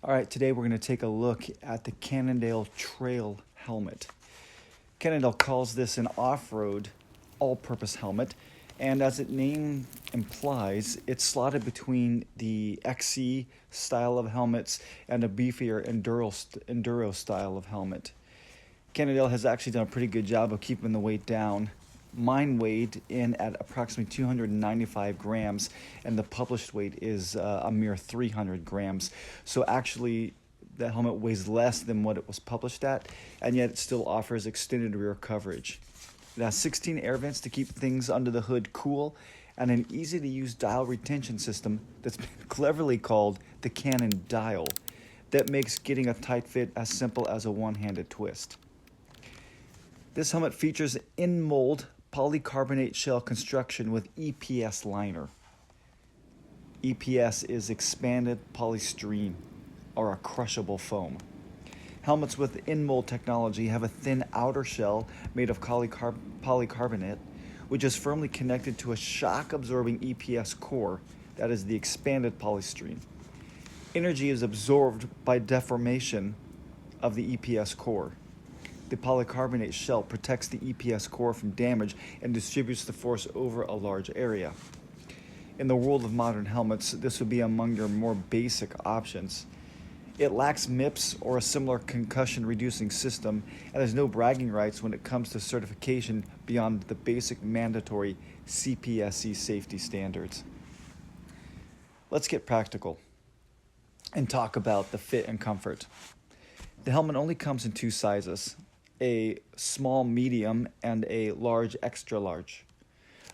All right, today we're going to take a look at the Cannondale Trail Helmet. Cannondale calls this an off-road all-purpose helmet, and as its name implies, it's slotted between the XC style of helmets and a beefier enduro style of helmet. Cannondale has actually done a pretty good job of keeping the weight down. Mine weighed in at approximately 295 grams, and the published weight is a mere 300 grams. So actually, the helmet weighs less than what it was published at, and yet it still offers extended rear coverage. It has 16 air vents to keep things under the hood cool, and an easy-to-use dial retention system that's been cleverly called the Cannon Dial that makes getting a tight fit as simple as a one-handed twist. This helmet features in-mold polycarbonate shell construction with EPS liner. EPS is expanded polystyrene, or a crushable foam. Helmets with in-mold technology have a thin outer shell made of polycarbonate, which is firmly connected to a shock-absorbing EPS core that is the expanded polystyrene. Energy is absorbed by deformation of the EPS core. The polycarbonate shell protects the EPS core from damage and distributes the force over a large area. In the world of modern helmets, this would be among your more basic options. It lacks MIPS or a similar concussion-reducing system and has no bragging rights when it comes to certification beyond the basic mandatory CPSC safety standards. Let's get practical and talk about the fit and comfort. The helmet only comes in two sizes: a small medium and a large extra large.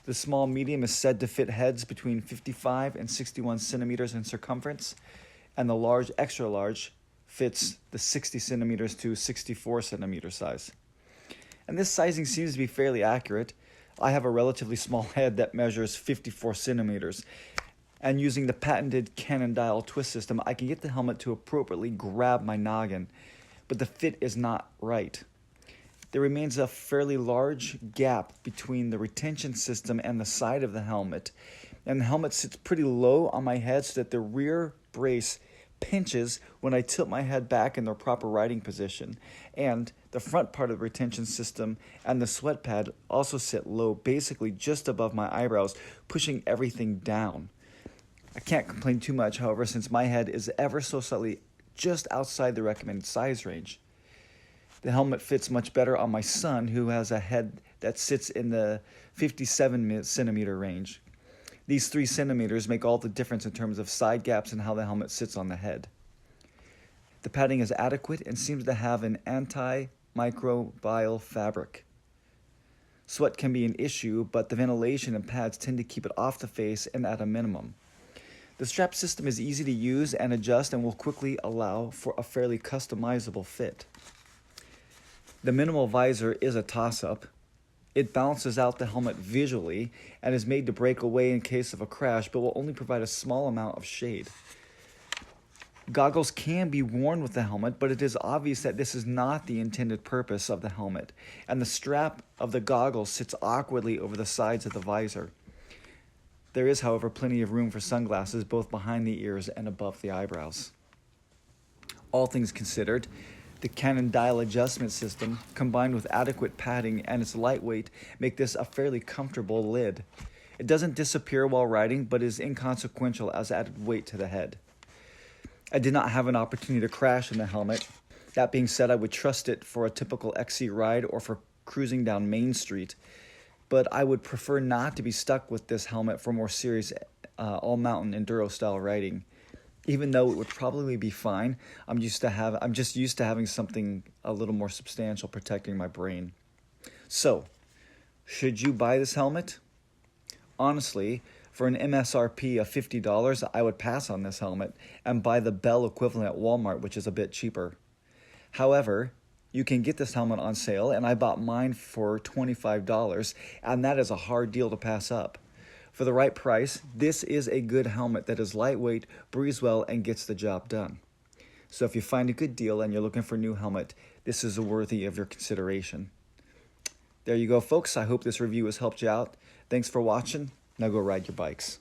The small medium is said to fit heads between 55 and 61 centimeters in circumference, and the large extra large fits the 60 centimeters to 64 centimeter size. And this sizing seems to be fairly accurate. I have a relatively small head that measures 54 centimeters, and using the patented Cannondale twist system, I can get the helmet to appropriately grab my noggin, but the fit is not right. There remains a fairly large gap between the retention system and the side of the helmet, and the helmet sits pretty low on my head so that the rear brace pinches when I tilt my head back in the proper riding position, and the front part of the retention system and the sweat pad also sit low, basically just above my eyebrows, pushing everything down. I can't complain too much, however, since my head is ever so slightly just outside the recommended size range. The helmet fits much better on my son, who has a head that sits in the 57 centimeter range. These 3 centimeters make all the difference in terms of side gaps and how the helmet sits on the head. The padding is adequate and seems to have an anti-microbial fabric. Sweat can be an issue, but the ventilation and pads tend to keep it off the face and at a minimum. The strap system is easy to use and adjust and will quickly allow for a fairly customizable fit. The minimal visor is a toss-up. It balances out the helmet visually and is made to break away in case of a crash, but will only provide a small amount of shade. Goggles can be worn with the helmet, but it is obvious that this is not the intended purpose of the helmet, and the strap of the goggles sits awkwardly over the sides of the visor. There is, however, plenty of room for sunglasses both behind the ears and above the eyebrows. All things considered, the Cannondale adjustment system, combined with adequate padding and its lightweight, make this a fairly comfortable lid. It doesn't disappear while riding, but is inconsequential as added weight to the head. I did not have an opportunity to crash in the helmet. That being said, I would trust it for a typical XC ride or for cruising down Main Street, but I would prefer not to be stuck with this helmet for more serious all-mountain enduro-style riding. Even though it would probably be fine, I'm just used to having something a little more substantial protecting my brain. So, should you buy this helmet? Honestly, for an MSRP of $50, I would pass on this helmet and buy the Bell equivalent at Walmart, which is a bit cheaper. However, you can get this helmet on sale, and I bought mine for $25, and that is a hard deal to pass up. For the right price, this is a good helmet that is lightweight, breathes well, and gets the job done. So if you find a good deal and you're looking for a new helmet, this is worthy of your consideration. There you go, folks. I hope this review has helped you out. Thanks for watching. Now go ride your bikes.